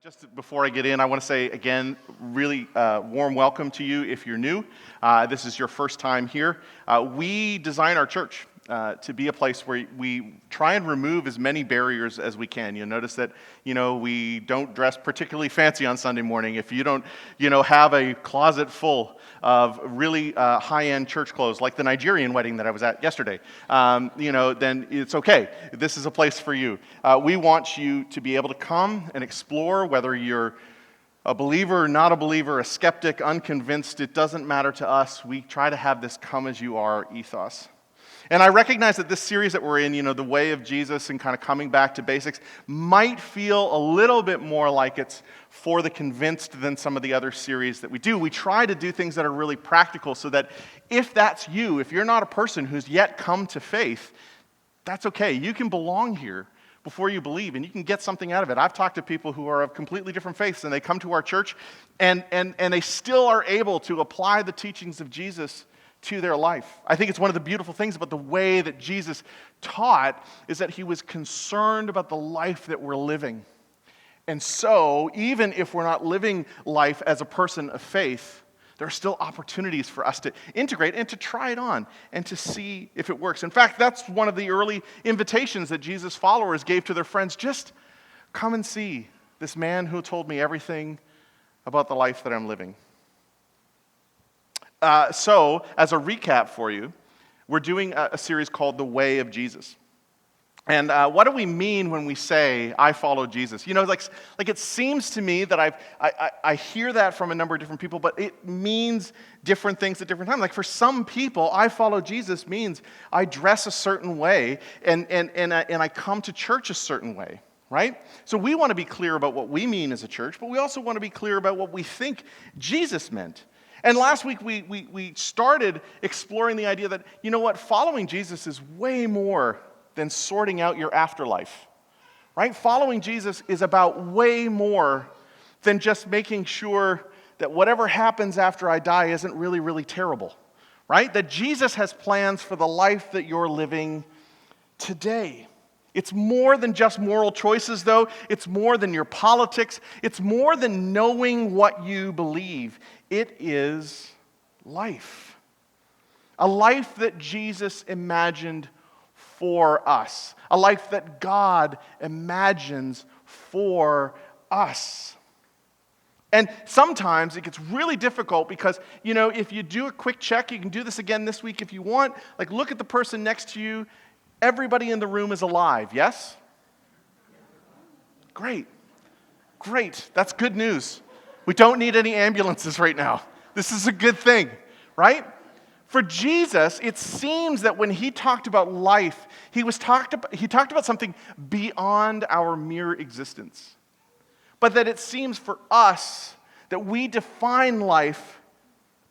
Just before I get in, I want to say again, really warm welcome to you if you're new. This is your first time here. We design our church to be a place where we try and remove as many barriers as we can. You'll notice that, we don't dress particularly fancy on Sunday morning. If you don't, have a closet full of really high-end church clothes, like the Nigerian wedding that I was at yesterday, then it's okay. This is a place for you. We want you to be able to come and explore, whether you're a believer, not a believer, a skeptic, unconvinced, it doesn't matter to us. We try to have this come as you are ethos. And I recognize that this series that we're in, the way of Jesus and kind of coming back to basics, might feel a little bit more like it's for the convinced than some of the other series that we do. We try to do things that are really practical so that if that's you, if you're not a person who's yet come to faith, that's okay. You can belong here before you believe, and you can get something out of it. I've talked to people who are of completely different faiths, and they come to our church, and they still are able to apply the teachings of Jesus to their life. I think it's one of the beautiful things about the way that Jesus taught is that he was concerned about the life that we're living. And so, even if we're not living life as a person of faith, there are still opportunities for us to integrate and to try it on and to see if it works. In fact, that's one of the early invitations that Jesus' followers gave to their friends. Just come and see this man who told me everything about the life that I'm living. So, as a recap for you, we're doing a series called The Way of Jesus. And what do we mean when we say, I follow Jesus? Like it seems to me that I hear that from a number of different people, but it means different things at different times. Like for some people, I follow Jesus means I dress a certain way and I come to church a certain way. Right? So we want to be clear about what we mean as a church, but we also want to be clear about what we think Jesus meant. And last week we started exploring the idea that, following Jesus is way more than sorting out your afterlife, right? Following Jesus is about way more than just making sure that whatever happens after I die isn't really, really terrible, right? That Jesus has plans for the life that you're living today. It's more than just moral choices, though. It's more than your politics. It's more than knowing what you believe. It is life. A life that Jesus imagined for us. A life that God imagines for us. And sometimes it gets really difficult because, if you do a quick check, you can do this again this week if you want. Like, look at the person next to you. Everybody in the room is alive, yes? Great. That's good news. We don't need any ambulances right now. This is a good thing, right? For Jesus, it seems that when he talked about life, he talked about something beyond our mere existence. But that it seems for us that we define life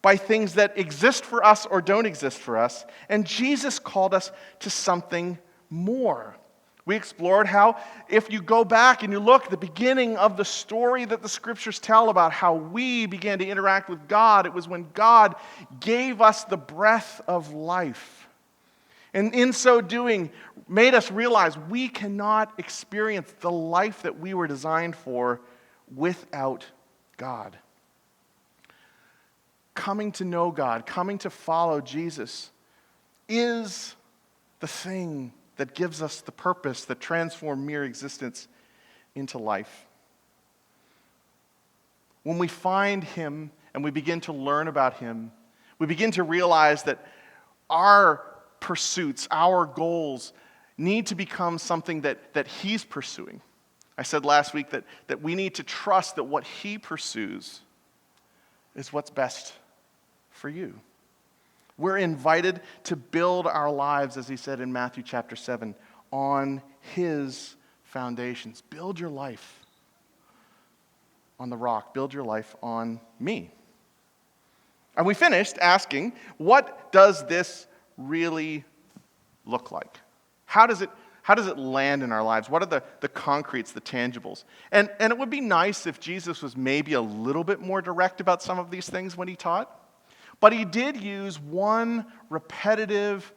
by things that exist for us or don't exist for us, and Jesus called us to something more. We explored how, if you go back and you look at the beginning of the story that the scriptures tell about how we began to interact with God, it was when God gave us the breath of life. And in so doing, made us realize we cannot experience the life that we were designed for without God. Coming to know God, coming to follow Jesus is the thing that gives us the purpose that transforms mere existence into life. When we find him and we begin to learn about him, we begin to realize that our pursuits, our goals need to become something that he's pursuing. I said last week that we need to trust that what he pursues is what's best for you. We're invited to build our lives, as he said in Matthew chapter 7, on his foundations. Build your life on the rock. Build your life on me. And we finished asking, what does this really look like? How does it land in our lives? What are the concretes, the tangibles? And it would be nice if Jesus was maybe a little bit more direct about some of these things when he taught. But he did use one repetitive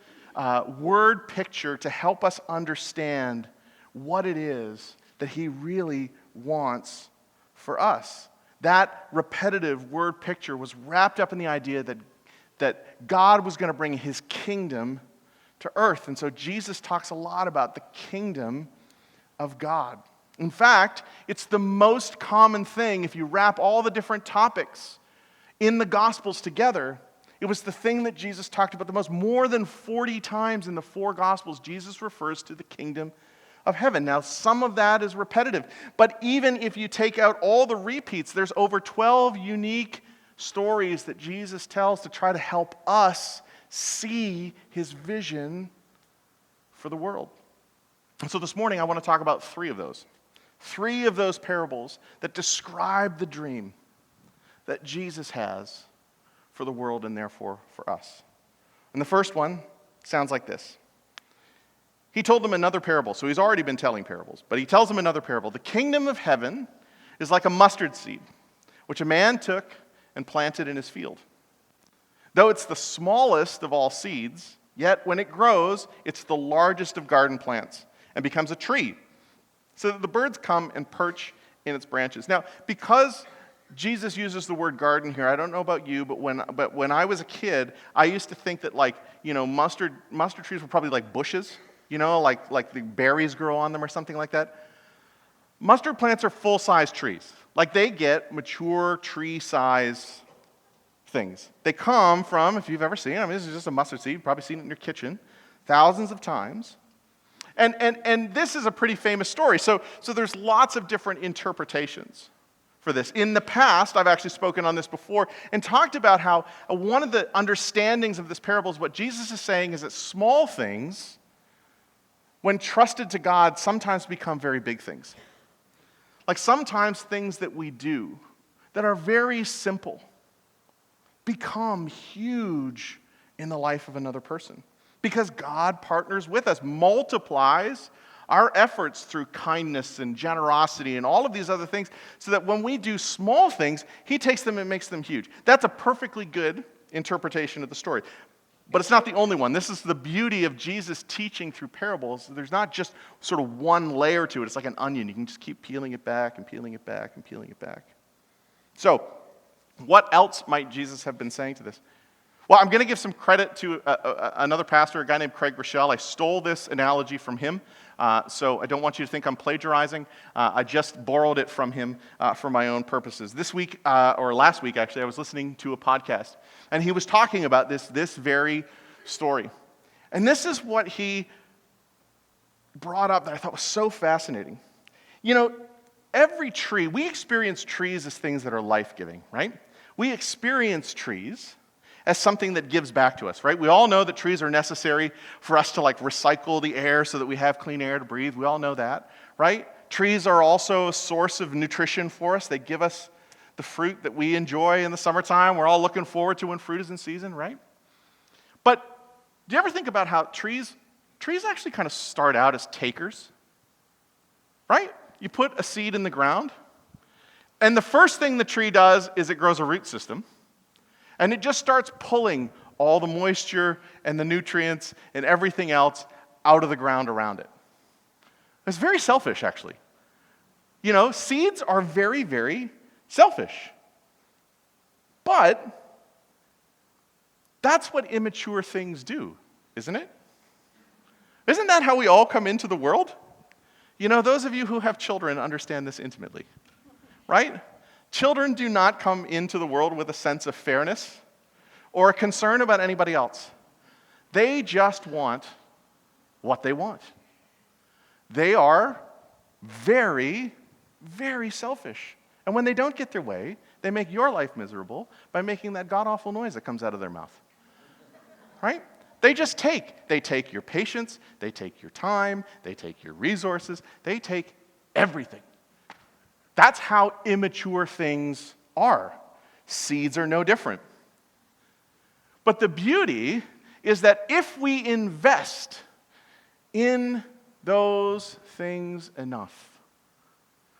word picture to help us understand what it is that he really wants for us. That repetitive word picture was wrapped up in the idea that God was going to bring his kingdom to earth. And so Jesus talks a lot about the kingdom of God. In fact, it's the most common thing if you wrap all the different topics in the Gospels together. It was the thing that Jesus talked about the most. More than 40 times in the 4 Gospels, Jesus refers to the kingdom of heaven. Now, some of that is repetitive, but even if you take out all the repeats, there's over 12 unique stories that Jesus tells to try to help us see his vision for the world. And so this morning, I want to talk about 3 of those. 3 of those parables that describe the dream that Jesus has for the world and therefore for us. And the first one sounds like this. He told them another parable. So he's already been telling parables, but he tells them another parable. The kingdom of heaven is like a mustard seed, which a man took and planted in his field. Though it's the smallest of all seeds, yet when it grows, it's the largest of garden plants and becomes a tree, so that the birds come and perch in its branches. Now, because Jesus uses the word garden here, I don't know about you, but when I was a kid, I used to think that mustard trees were probably like bushes, like the berries grow on them or something like that. Mustard plants are full-size trees. Like they get mature tree-size things. They come from, if you've ever seen it, this is just a mustard seed, you've probably seen it in your kitchen thousands of times. And this is a pretty famous story. So there's lots of different interpretations for this. In the past, I've actually spoken on this before and talked about how one of the understandings of this parable is what Jesus is saying is that small things, when trusted to God, sometimes become very big things. Like sometimes things that we do that are very simple become huge in the life of another person. Because God partners with us, multiplies our efforts through kindness and generosity and all of these other things, so that when we do small things, he takes them and makes them huge. That's a perfectly good interpretation of the story. But it's not the only one. This is the beauty of Jesus teaching through parables. There's not just sort of one layer to it. It's like an onion. You can just keep peeling it back and peeling it back and peeling it back. So, what else might Jesus have been saying to this? Well, I'm going to give some credit to another pastor, a guy named Craig Rochelle. I stole this analogy from him, so I don't want you to think I'm plagiarizing. I just borrowed it from him for my own purposes. This week, or last week actually, I was listening to a podcast, and he was talking about this very story. And this is what he brought up that I thought was so fascinating. Every tree, we experience trees as things that are life-giving, right? We experience trees as something that gives back to us, right? We all know that trees are necessary for us to recycle the air so that we have clean air to breathe. We all know that, right? Trees are also a source of nutrition for us. They give us the fruit that we enjoy in the summertime. We're all looking forward to when fruit is in season, right? But do you ever think about how trees actually kind of start out as takers, right? You put a seed in the ground, and the first thing the tree does is it grows a root system. And it just starts pulling all the moisture and the nutrients and everything else out of the ground around it. It's very selfish, actually. Seeds are very, very selfish. But that's what immature things do, isn't it? Isn't that how we all come into the world? Those of you who have children understand this intimately, right? Children do not come into the world with a sense of fairness or a concern about anybody else. They just want what they want. They are very, very selfish. And when they don't get their way, they make your life miserable by making that god-awful noise that comes out of their mouth. Right? They just take. They take your patience, they take your time, they take your resources, they take everything. That's how immature things are. Seeds are no different. But the beauty is that if we invest in those things enough,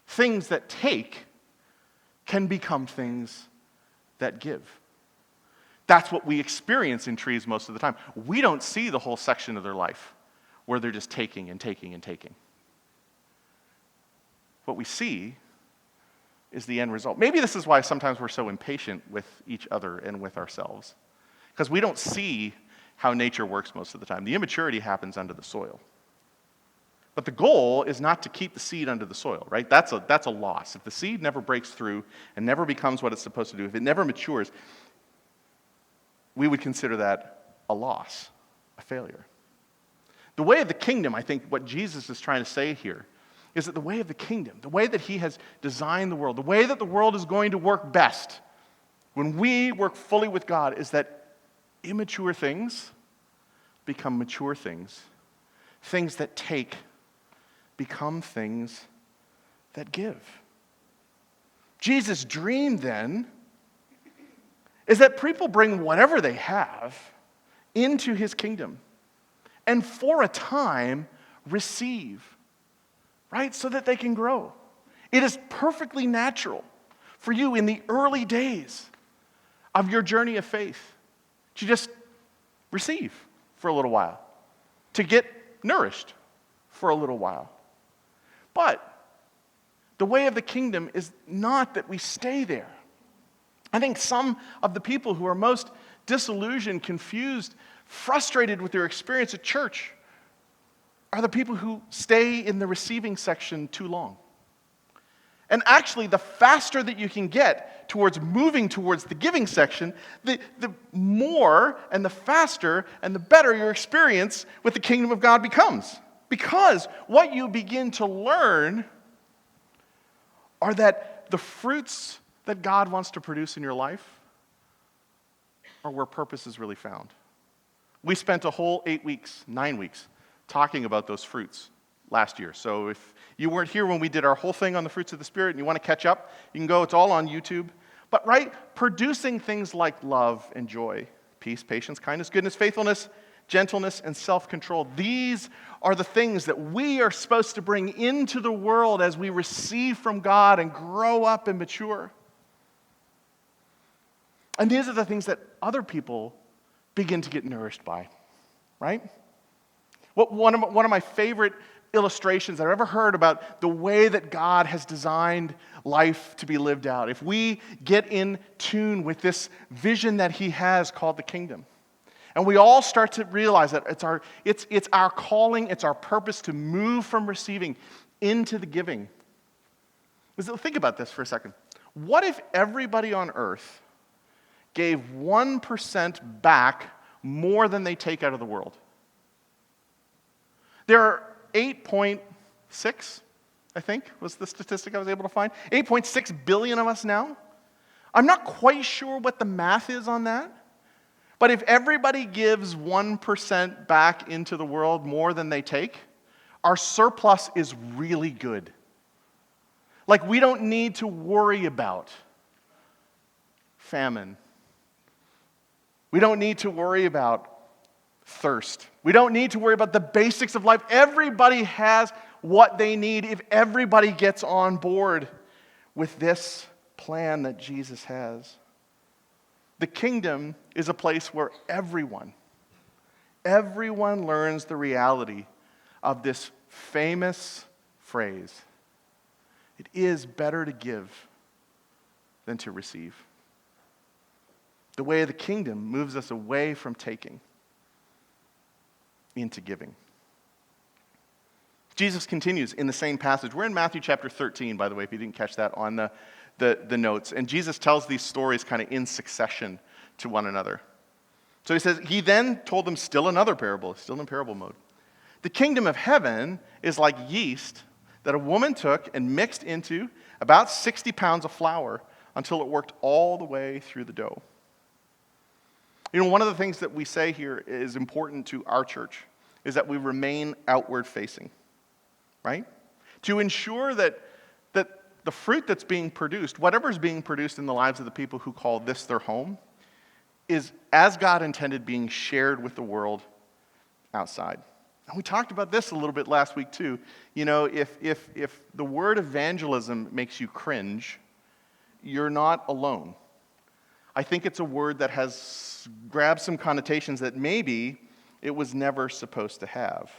things that take can become things that give. That's what we experience in trees most of the time. We don't see the whole section of their life where they're just taking and taking and taking. What we see is the end result. Maybe this is why sometimes we're so impatient with each other and with ourselves, because we don't see how nature works most of the time. The immaturity happens under the soil. But the goal is not to keep the seed under the soil, right? That's a loss. If the seed never breaks through and never becomes what it's supposed to do, if it never matures, we would consider that a loss, a failure. The way of the kingdom, I think what Jesus is trying to say here, is that the way of the kingdom, the way that he has designed the world, the way that the world is going to work best when we work fully with God, is that immature things become mature things. Things that take become things that give. Jesus' dream then is that people bring whatever they have into his kingdom and for a time receive, right? So that they can grow. It is perfectly natural for you in the early days of your journey of faith to just receive for a little while, to get nourished for a little while. But the way of the kingdom is not that we stay there. I think some of the people who are most disillusioned, confused, frustrated with their experience at church are the people who stay in the receiving section too long. And actually, the faster that you can get towards moving towards the giving section, the more and the faster and the better your experience with the kingdom of God becomes. Because what you begin to learn are that the fruits that God wants to produce in your life are where purpose is really found. We spent a whole 9 weeks, talking about those fruits last year. So if you weren't here when we did our whole thing on the fruits of the Spirit and you want to catch up, you can go, it's all on YouTube. But right, producing things like love and joy, peace, patience, kindness, goodness, faithfulness, gentleness, and self-control. These are the things that we are supposed to bring into the world as we receive from God and grow up and mature. And these are the things that other people begin to get nourished by, right? One of my favorite illustrations I've ever heard about the way that God has designed life to be lived out. If we get in tune with this vision that he has called the kingdom, and we all start to realize that it's our calling, it's our purpose to move from receiving into the giving. Think about this for a second. What if everybody on earth gave 1% back more than they take out of the world? There are 8.6, I think, was the statistic I was able to find. 8.6 billion of us now. I'm not quite sure what the math is on that. But if everybody gives 1% back into the world more than they take, our surplus is really good. Like, we don't need to worry about famine. We don't need to worry about thirst. We don't need to worry about the basics of life. Everybody has what they need if everybody gets on board with this plan that Jesus has. The kingdom is a place where everyone learns the reality of this famous phrase. It is better to give than to receive. The way of the kingdom moves us away from taking into giving. Jesus continues in the same passage. We're in Matthew chapter 13, by the way, if you didn't catch that on the notes. And Jesus tells these stories kind of in succession to one another. So he says, he then told them still another parable, still in parable mode. The kingdom of heaven is like yeast that a woman took and mixed into about 60 pounds of flour until it worked all the way through the dough. You know, one of the things that we say here is important to our church is that we remain outward facing, right? To ensure that the fruit that's being produced, whatever's being produced in the lives of the people who call this their home, is as God intended being shared with the world outside. And we talked about this a little bit last week too. You know, if the word evangelism makes you cringe, you're not alone. I think it's a word that has grabbed some connotations that maybe it was never supposed to have.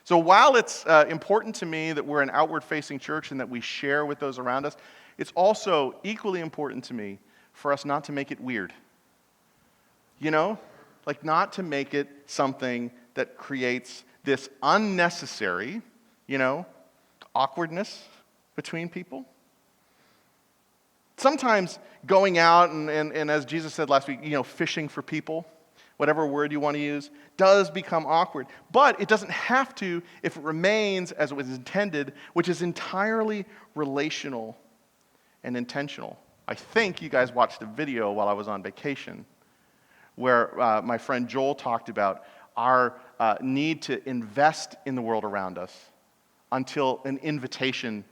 So while it's important to me that we're an outward-facing church and that we share with those around us, it's also equally important to me for us not to make it weird. You know? Like not to make it something that creates this unnecessary, awkwardness between people. Sometimes going out and as Jesus said last week, fishing for people, whatever word you want to use, does become awkward. But it doesn't have to if it remains as it was intended, which is entirely relational and intentional. I think you guys watched a video while I was on vacation where my friend Joel talked about our need to invest in the world around us until an invitation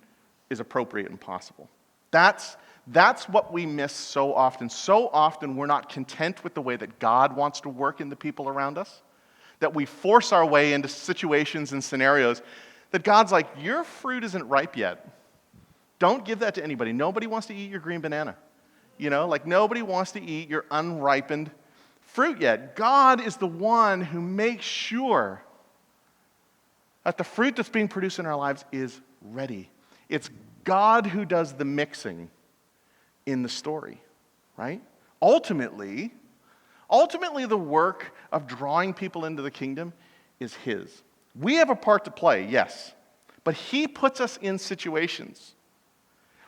is appropriate and possible. That's what we miss so often. So often we're not content with the way that God wants to work in the people around us, that we force our way into situations and scenarios that God's like, your fruit isn't ripe yet. Don't give that to anybody. Nobody wants to eat your green banana. Nobody wants to eat your unripened fruit yet. God is the one who makes sure that the fruit that's being produced in our lives is ready. It's God who does the mixing in the story, right? Ultimately, the work of drawing people into the kingdom is His. We have a part to play, yes, but He puts us in situations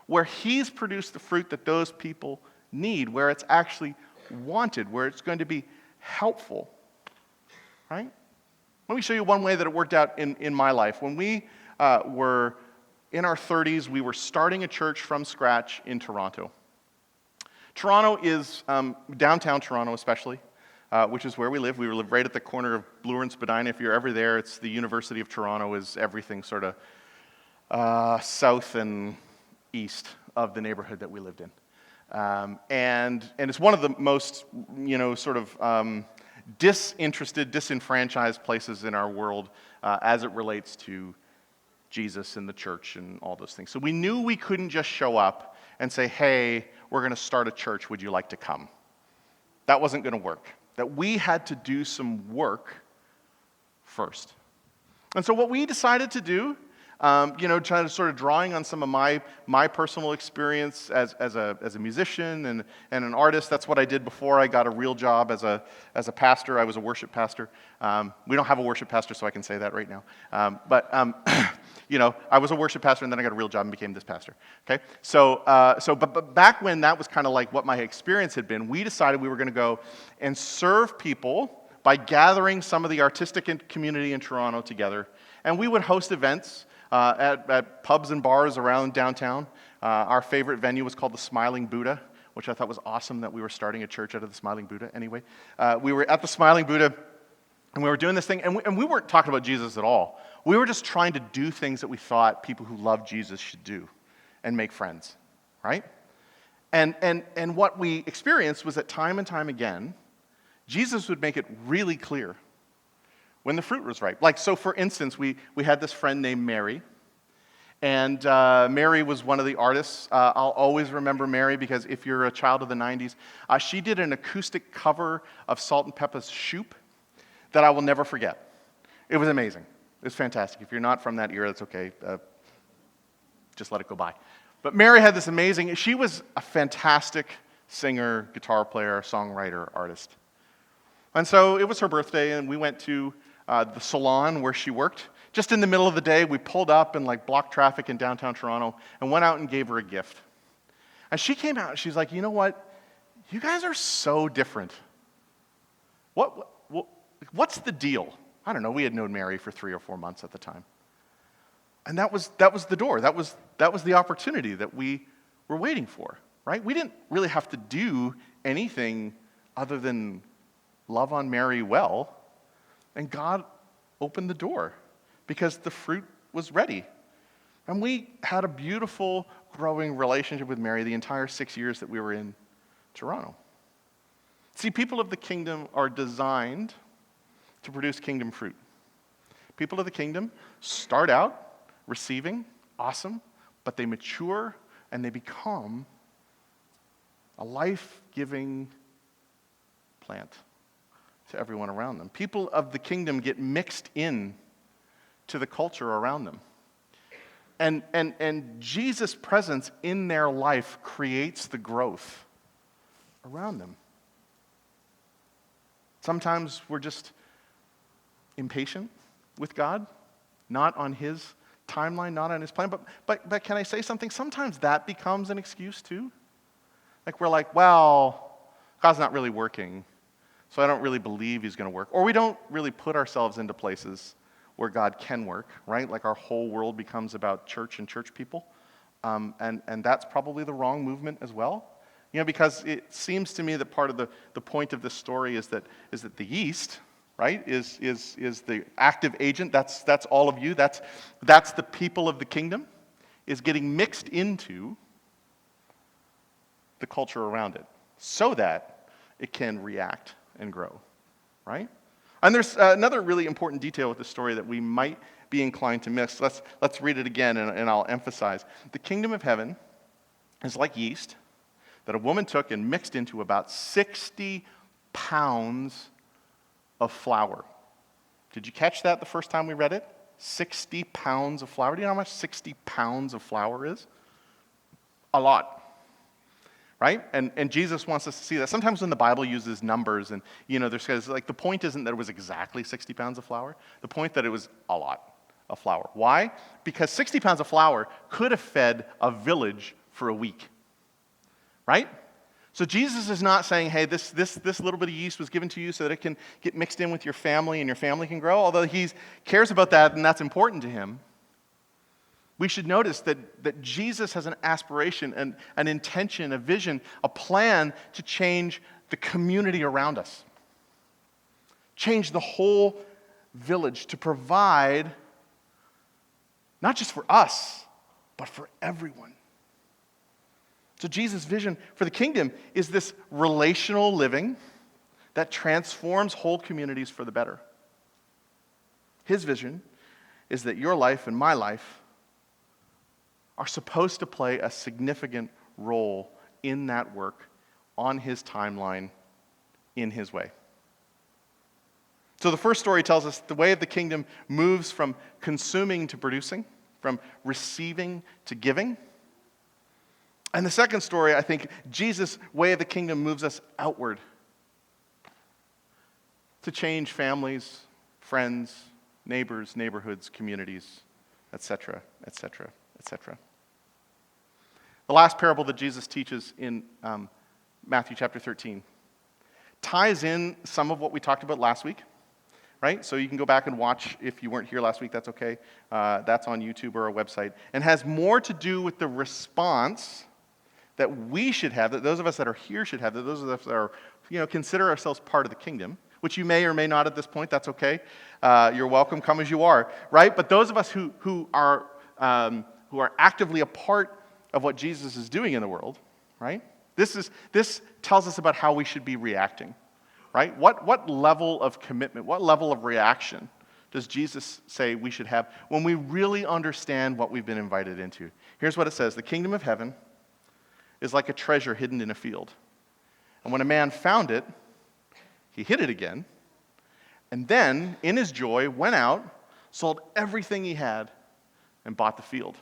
where He's produced the fruit that those people need, where it's actually wanted, where it's going to be helpful, right? Let me show you one way that it worked out in my life. When we were in our 30s, we were starting a church from scratch in Toronto. Toronto is, downtown Toronto especially, which is where we live. We live right at the corner of Bloor and Spadina. If you're ever there, it's the University of Toronto is everything sort of south and east of the neighborhood that we lived in. And it's one of the most, disinterested, disenfranchised places in our world as it relates to Jesus and the church and all those things. So we knew we couldn't just show up and say, hey, we're going to start a church, would you like to come? That wasn't going to work. That we had to do some work first. And so what we decided to do, trying to sort of drawing on some of my personal experience as a musician and an artist. That's what I did before I got a real job as a pastor. I was a worship pastor. We don't have a worship pastor, so I can say that right now. I was a worship pastor, and then I got a real job and became this pastor. Okay, but back when that was kind of like what my experience had been, we decided we were going to go and serve people by gathering some of the artistic community in Toronto together, and we would host events at pubs and bars around downtown. Our favorite venue was called the Smiling Buddha, which I thought was awesome that we were starting a church out of the Smiling Buddha. Anyway, we were at the Smiling Buddha, and we were doing this thing, and we weren't talking about Jesus at all. We were just trying to do things that we thought people who love Jesus should do and make friends, right? And what we experienced was that time and time again, Jesus would make it really clear when the fruit was ripe. Like, so for instance, we had this friend named Mary, and Mary was one of the artists. I'll always remember Mary because if you're a child of the 90s, she did an acoustic cover of Salt and Peppa's Shoop that I will never forget. It was amazing. It was fantastic. If you're not from that era, that's okay. Just let it go by. But Mary had this amazing, she was a fantastic singer, guitar player, songwriter, artist. And so it was her birthday, and we went to the salon where she worked. Just in the middle of the day, we pulled up and blocked traffic in downtown Toronto and went out and gave her a gift. And she came out and she's like, you know what? You guys are so different. What's the deal? I don't know. We had known Mary for 3 or 4 months at the time. And that was the door. That was the opportunity that we were waiting for, right? We didn't really have to do anything other than love on Mary well. And God opened the door because the fruit was ready. And we had a beautiful, growing relationship with Mary the entire 6 years that we were in Toronto. See, people of the kingdom are designed to produce kingdom fruit. People of the kingdom start out receiving, awesome, but they mature and they become a life-giving plant to everyone around them. People of the kingdom get mixed in to the culture around them. And Jesus' presence in their life creates the growth around them. Sometimes we're just impatient with God, not on his timeline, not on his plan. But can I say something? Sometimes that becomes an excuse too. Like we're like, well, God's not really working, so I don't really believe he's going to work. Or we don't really put ourselves into places where God can work, right? Like our whole world becomes about church and church people. And that's probably the wrong movement as well. Because it seems to me that part of the point of this story is that the yeast, right, is the active agent. That's all of you. That's the people of the kingdom, is getting mixed into the culture around it so that it can react and grow, right? And there's another really important detail with the story that we might be inclined to miss. Let's read it again, and I'll emphasize. The kingdom of heaven is like yeast that a woman took and mixed into about 60 pounds of flour. Did you catch that the first time we read it? 60 pounds of flour. Do you know how much 60 pounds of flour is? A lot. Right? And Jesus wants us to see that. Sometimes when the Bible uses numbers and, there's like the point isn't that it was exactly 60 pounds of flour. The point that it was a lot of flour. Why? Because 60 pounds of flour could have fed a village for a week. Right? So Jesus is not saying, hey, this little bit of yeast was given to you so that it can get mixed in with your family and your family can grow, although he cares about that and that's important to him. We should notice that Jesus has an aspiration, an intention, a vision, a plan to change the community around us. Change the whole village to provide not just for us, but for everyone. So Jesus' vision for the kingdom is this relational living that transforms whole communities for the better. His vision is that your life and my life are supposed to play a significant role in that work, on his timeline, in his way. So the first story tells us the way of the kingdom moves from consuming to producing, from receiving to giving. And the second story, I think, Jesus' way of the kingdom moves us outward to change families, friends, neighbors, neighborhoods, communities, etc., etc., etc. The last parable that Jesus teaches in Matthew chapter 13 ties in some of what we talked about last week, right? So you can go back and watch if you weren't here last week, that's okay. That's on YouTube or our website. And has more to do with the response that we should have, that those of us that are here should have, that those of us that are, consider ourselves part of the kingdom, which you may or may not at this point, that's okay. You're welcome, come as you are, right? But those of us who are actively a part of what Jesus is doing in the world, right? This tells us about how we should be reacting, right? What level of commitment, what level of reaction does Jesus say we should have when we really understand what we've been invited into? Here's what it says: the kingdom of heaven is like a treasure hidden in a field. And when a man found it, he hid it again, and then, in his joy, went out, sold everything he had, and bought the field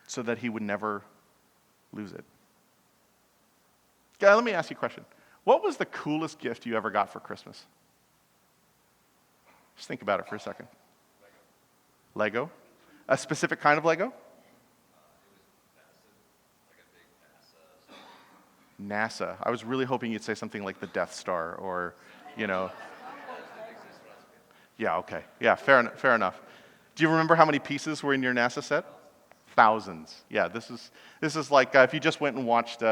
so that he would never lose it. Okay, let me ask you a question. What was the coolest gift you ever got for Christmas? Just think about it for a second. Lego? A specific kind of Lego? NASA. I was really hoping you'd say something like the Death Star or, Yeah, okay. Yeah, fair enough. Do you remember how many pieces were in your NASA set? Thousands. Yeah, this is like if you just went and watched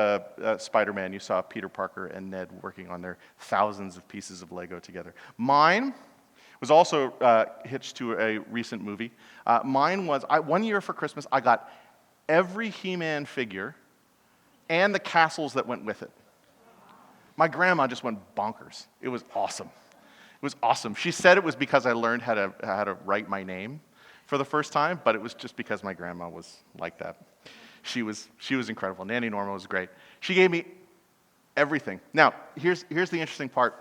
Spider-Man, you saw Peter Parker and Ned working on their thousands of pieces of Lego together. Mine was also hitched to a recent movie. Mine was, one year for Christmas, I got every He-Man figure and the castles that went with it. My grandma just went bonkers. It was awesome. It was awesome. She said it was because I learned how to write my name for the first time, but it was just because my grandma was like that. She was incredible. Nanny Norma was great. She gave me everything. Now, here's the interesting part.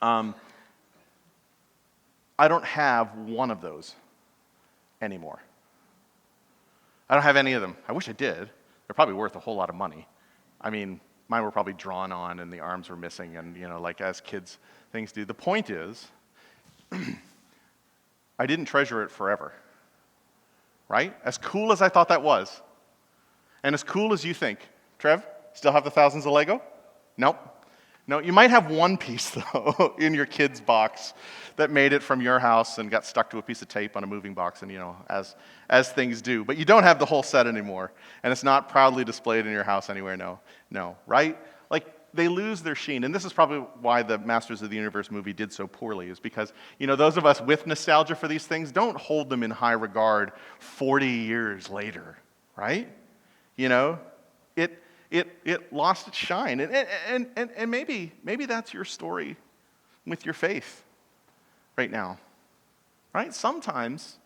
I don't have one of those anymore. I don't have any of them. I wish I did. They're probably worth a whole lot of money. I mean, mine were probably drawn on and the arms were missing and, like as kids, things do. The point is, I didn't treasure it forever, right? As cool as I thought that was, and as cool as you think. Trev, still have the thousands of Lego? Nope. No, you might have one piece, though, in your kid's box that made it from your house and got stuck to a piece of tape on a moving box, and, as things do. But you don't have the whole set anymore, and it's not proudly displayed in your house anywhere, no, right? Like, they lose their sheen, and this is probably why the Masters of the Universe movie did so poorly, is because, those of us with nostalgia for these things don't hold them in high regard 40 years later, right? It lost its shine. And maybe that's your story with your faith right now. Right? Sometimes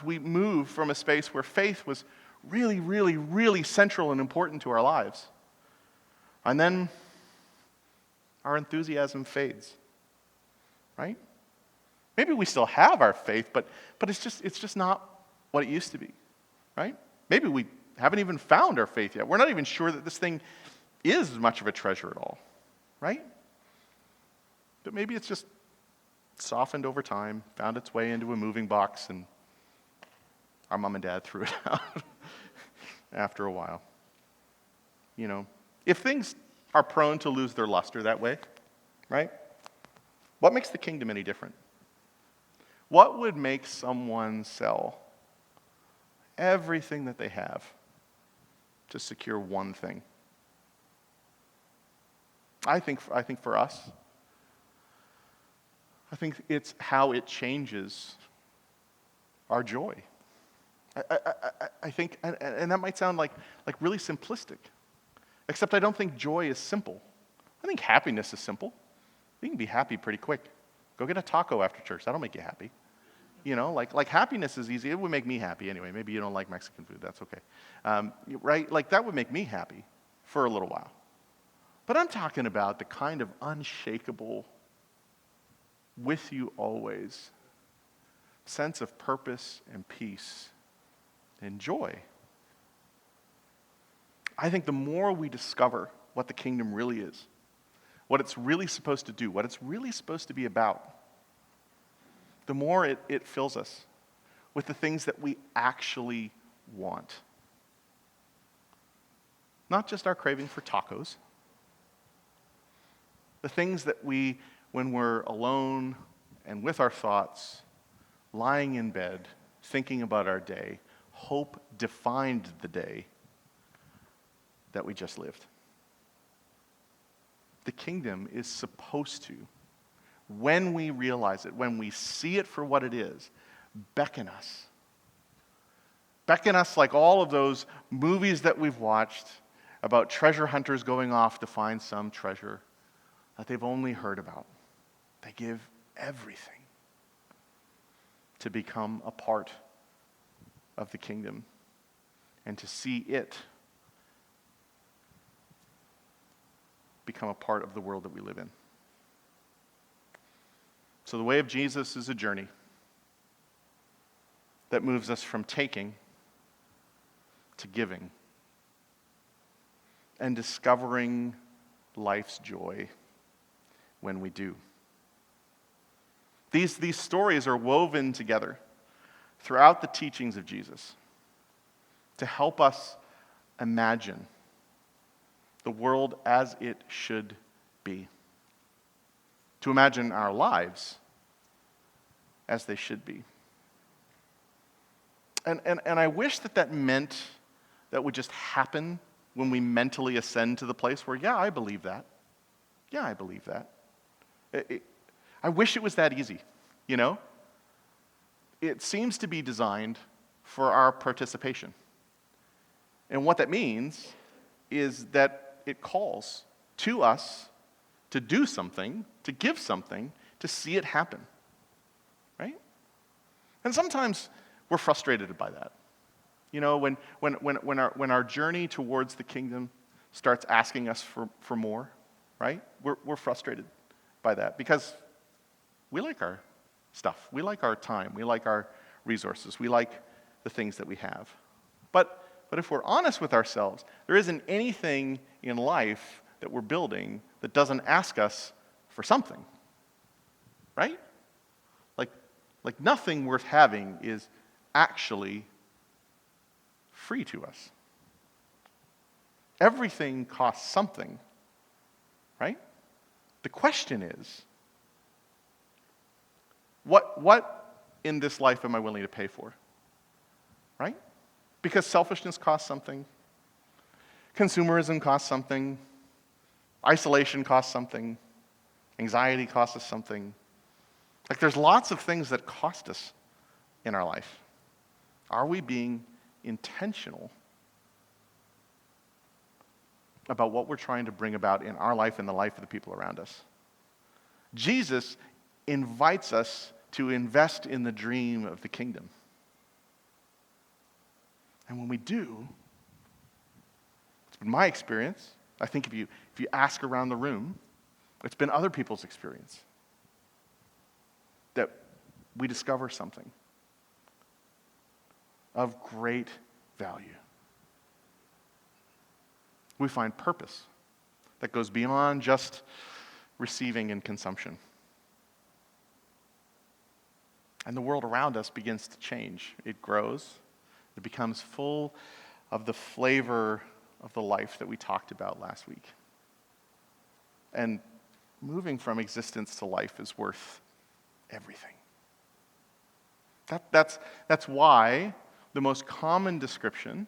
we move from a space where faith was really, really, really central and important to our lives. And then our enthusiasm fades. Right? Maybe we still have our faith, but it's just not what it used to be. Right? Maybe we haven't even found our faith yet. We're not even sure that this thing is much of a treasure at all, right? But maybe it's just softened over time, found its way into a moving box, and our mom and dad threw it out after a while. If things are prone to lose their luster that way, right? What makes the kingdom any different? What would make someone sell everything that they have to secure one thing? I think for us, I think it's how it changes our joy. I think, and that might sound like really simplistic, except I don't think joy is simple. I think happiness is simple. You can be happy pretty quick. Go get a taco after church. That'll make you happy. Like happiness is easy. It would make me happy anyway. Maybe you don't like Mexican food. That's okay. Right? Like that would make me happy for a little while. But I'm talking about the kind of unshakable, with you always, sense of purpose and peace and joy. I think the more we discover what the kingdom really is, what it's really supposed to do, what it's really supposed to be about, the more it fills us with the things that we actually want. Not just our craving for tacos. The things that we, when we're alone and with our thoughts, lying in bed, thinking about our day, hope defined the day that we just lived. The kingdom is supposed to, when we realize it, when we see it for what it is, beckon us. Beckon us like all of those movies that we've watched about treasure hunters going off to find some treasure that they've only heard about. They give everything to become a part of the kingdom and to see it become a part of the world that we live in. So the way of Jesus is a journey that moves us from taking to giving and discovering life's joy when we do. These stories are woven together throughout the teachings of Jesus to help us imagine the world as it should be, to imagine our lives as they should be. And I wish that meant that would just happen when we mentally ascend to the place where, yeah, I believe that. Yeah, I believe that. I wish it was that easy, It seems to be designed for our participation. And what that means is that it calls to us to do something, to give something, to see it happen, right? And sometimes we're frustrated by that. When our journey towards the kingdom starts asking us for more, right? We're frustrated by that because we like our stuff. We like our time. We like our resources. We like the things that we have. But if we're honest with ourselves, there isn't anything in life that we're building that doesn't ask us for something, right? Like nothing worth having is actually free to us. Everything costs something, right? The question is, what in this life am I willing to pay for, right? Because selfishness costs something, consumerism costs something, isolation costs something, anxiety costs us something. Like there's lots of things that cost us in our life. Are we being intentional about what we're trying to bring about in our life and the life of the people around us? Jesus invites us to invest in the dream of the kingdom. And when we do, it's been my experience. I think if you ask around the room, it's been other people's experience that we discover something of great value. We find purpose that goes beyond just receiving and consumption. And the world around us begins to change. It grows. It becomes full of the flavor of the life that we talked about last week. And moving from existence to life is worth everything. That's why the most common description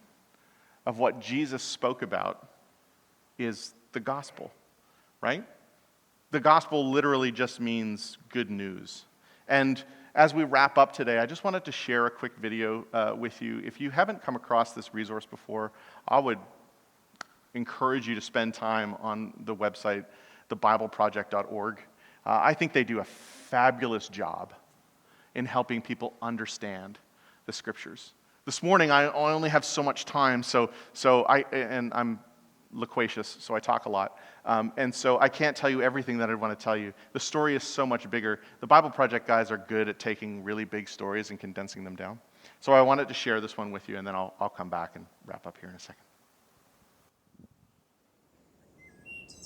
of what Jesus spoke about is the gospel, right? The gospel literally just means good news. And as we wrap up today, I just wanted to share a quick video with you. If you haven't come across this resource before, I would encourage you to spend time on the website, thebibleproject.org. I think they do a fabulous job in helping people understand the scriptures. This morning, I only have so much time, so I'm loquacious, so I talk a lot. And so I can't tell you everything that I want to tell you. The story is so much bigger. The Bible Project guys are good at taking really big stories and condensing them down. So I wanted to share this one with you, and then I'll come back and wrap up here in a second.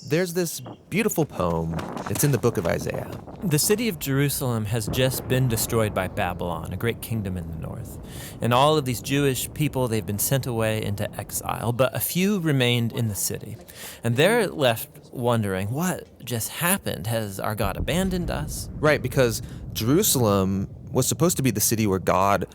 There's this beautiful poem. It's in the book of Isaiah. The city of Jerusalem has just been destroyed by Babylon, a great kingdom in the north. And all of these Jewish people, they've been sent away into exile, but a few remained in the city. And they're left wondering, what just happened? Has our God abandoned us? Right, because Jerusalem was supposed to be the city where God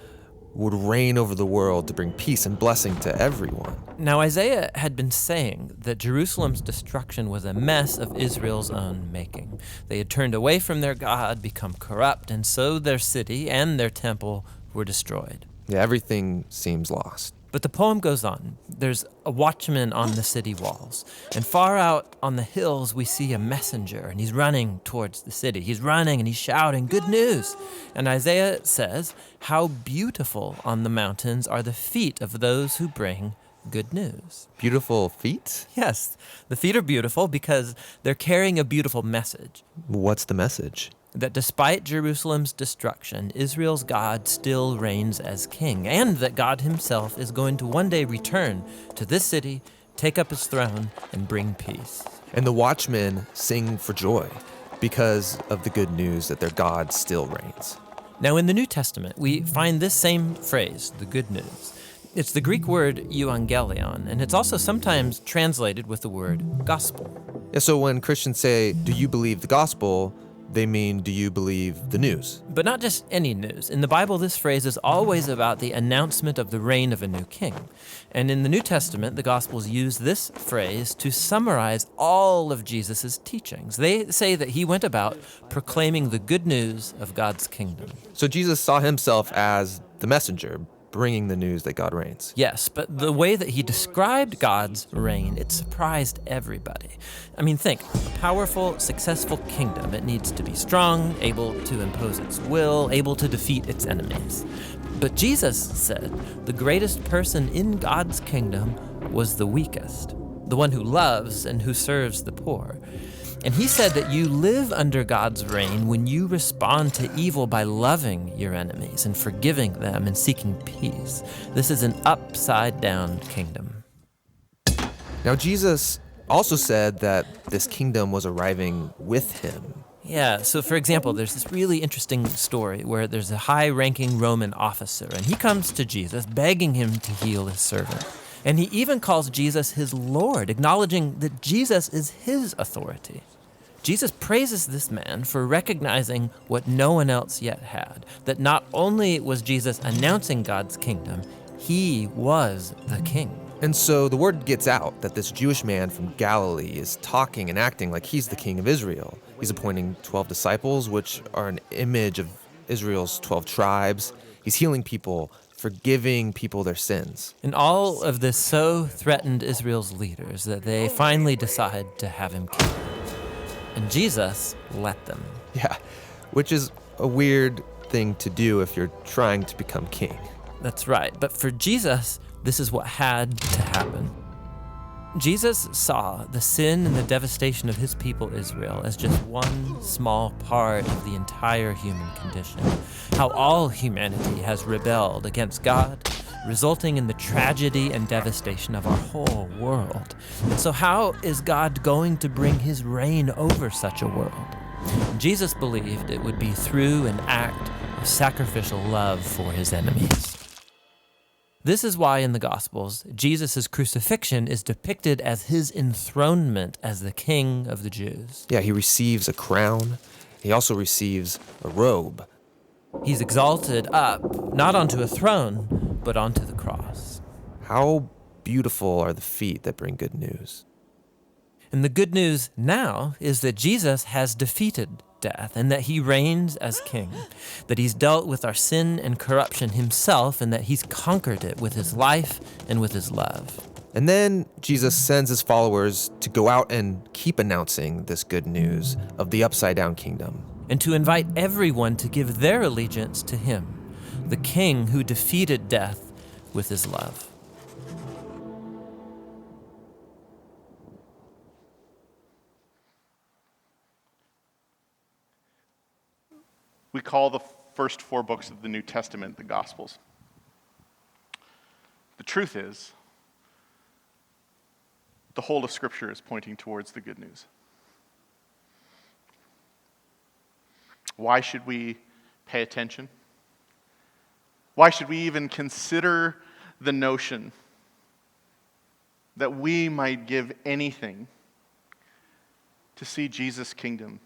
would reign over the world to bring peace and blessing to everyone. Now, Isaiah had been saying that Jerusalem's destruction was a mess of Israel's own making. They had turned away from their God, become corrupt, and so their city and their temple were destroyed. Yeah, everything seems lost. But the poem goes on. There's a watchman on the city walls. And far out on the hills, we see a messenger, and he's running towards the city. He's running and he's shouting, "Good news!" And Isaiah says, "How beautiful on the mountains are the feet of those who bring good news." Beautiful feet? Yes, the feet are beautiful because they're carrying a beautiful message. What's the message? That despite Jerusalem's destruction, Israel's God still reigns as king, and that God himself is going to one day return to this city, take up his throne, and bring peace. And the watchmen sing for joy because of the good news that their God still reigns. Now, in the New Testament, we find this same phrase, the good news. It's the Greek word euangelion, and it's also sometimes translated with the word gospel. Yeah, so when Christians say, "Do you believe the gospel?" they mean, do you believe the news? But not just any news. In the Bible, this phrase is always about the announcement of the reign of a new king. And in the New Testament, the Gospels use this phrase to summarize all of Jesus' teachings. They say that he went about proclaiming the good news of God's kingdom. So Jesus saw himself as the messenger, bringing the news that God reigns. Yes, but the way that he described God's reign, it surprised everybody. I mean, think, a powerful, successful kingdom. It needs to be strong, able to impose its will, able to defeat its enemies. But Jesus said the greatest person in God's kingdom was the weakest, the one who loves and who serves the poor. And he said that you live under God's reign when you respond to evil by loving your enemies and forgiving them and seeking peace. This is an upside-down kingdom. Now, Jesus also said that this kingdom was arriving with him. Yeah, so for example, there's this really interesting story where there's a high-ranking Roman officer, and he comes to Jesus begging him to heal his servant. And he even calls Jesus his Lord, acknowledging that Jesus is his authority. Jesus praises this man for recognizing what no one else yet had, that not only was Jesus announcing God's kingdom, he was the king. And so the word gets out that this Jewish man from Galilee is talking and acting like he's the king of Israel. He's appointing 12 disciples, which are an image of Israel's 12 tribes. He's healing people, forgiving people their sins. And all of this so threatened Israel's leaders that they finally decide to have him killed. And Jesus let them. Yeah, which is a weird thing to do if you're trying to become king. That's right. But for Jesus, this is what had to happen. Jesus saw the sin and the devastation of his people Israel as just one small part of the entire human condition. How all humanity has rebelled against God, resulting in the tragedy and devastation of our whole world. And so how is God going to bring his reign over such a world? Jesus believed it would be through an act of sacrificial love for his enemies. This is why in the Gospels, Jesus' crucifixion is depicted as his enthronement as the King of the Jews. Yeah, he receives a crown. He also receives a robe. He's exalted up, not onto a throne, but onto the cross. How beautiful are the feet that bring good news. And the good news now is that Jesus has defeated death and that he reigns as king, that he's dealt with our sin and corruption himself, and that he's conquered it with his life and with his love. And then Jesus sends his followers to go out and keep announcing this good news of the upside-down kingdom. And to invite everyone to give their allegiance to him, the king who defeated death with his love. We call the first 4 books of the New Testament the Gospels. The truth is, the whole of Scripture is pointing towards the good news. Why should we pay attention? Why should we even consider the notion that we might give anything to see Jesus' kingdom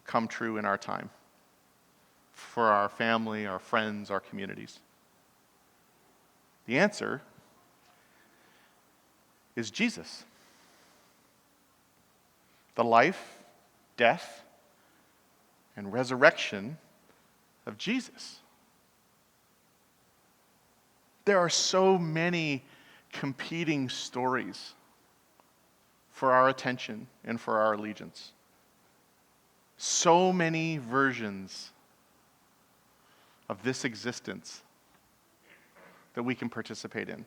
come true in our time? For our family, our friends, our communities? The answer is Jesus. The life, death, and resurrection of Jesus. There are so many competing stories for our attention and for our allegiance. So many versions of this existence that we can participate in.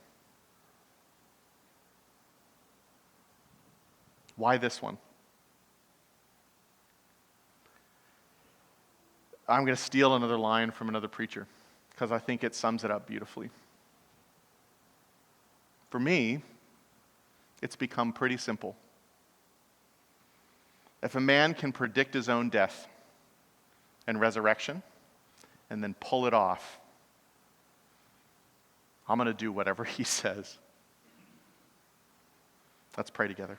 Why this one? I'm going to steal another line from another preacher because I think it sums it up beautifully. For me, it's become pretty simple. If a man can predict his own death and resurrection, and then pull it off, I'm going to do whatever he says. Let's pray together.